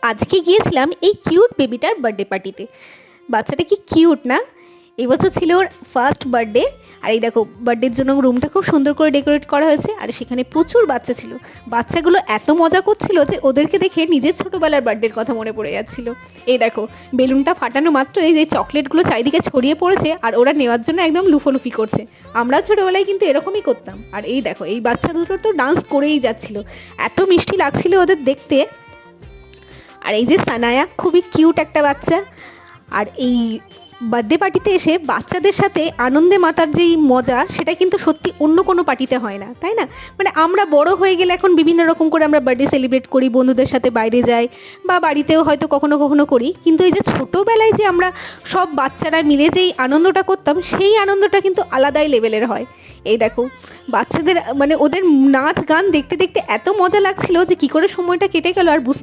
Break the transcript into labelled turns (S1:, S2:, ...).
S1: আজকে গিয়েছিলাম এই কিউট বেবিটার বার্থডে পার্টিতে। বাচ্চাটা কি কিউট না? এবছর ছিল ওর ফার্স্ট বার্থডে। আর এই দেখো, বার্থডের জন্য রুমটা খুব সুন্দর করে ডেকোরেট করা হয়েছে, আর সেখানে প্রচুর বাচ্চা ছিল। বাচ্চাগুলো এত মজা করছিল যে ওদেরকে দেখে নিজের ছোটোবেলার বার্থডের কথা মনে পড়ে যাচ্ছিল। এই দেখো, বেলুনটা ফাটানো মাত্র এই যে চকলেটগুলো চারিদিকে ছড়িয়ে পড়েছে, আর ওরা নেওয়ার জন্য একদম লুফোলুফি করছে। আমরা ছোটোবেলায় কিন্তু এরকমই করতাম। আর এই দেখো, এই বাচ্চা দুটো তো ডান্স করেই যাচ্ছিল, এত মিষ্টি লাগছিল ওদের দেখতে। আর এই যে সানায়া, খুবই কিউট একটা বাচ্চা। আর এই বার্থডে পার্টিতে এসে বাচ্চাদের সাথে আনন্দে মাতার যেই মজা, সেটা কিন্তু সত্যি অন্য কোনো পার্টিতে হয় না, তাই না? মানে আমরা বড় হয়ে গেলে এখন বিভিন্ন রকম করে আমরা বার্থডে সেলিব্রেট করি, বন্ধুদের সাথে বাইরে যাই, বা বাড়িতেও হয়তো কখনো কখনো করি, কিন্তু এই যে ছোটোবেলায় যে আমরা সব বাচ্চারা মিলে যেই আনন্দটা করতাম, সেই আনন্দটা কিন্তু আলাদাই লেভেলের হয়। এই দেখো, বাচ্চাদের মানে ওদের নাচ গান দেখতে দেখতে এত মজা লাগছিল যে কী করে সময়টা কেটে গেল আর বুঝতে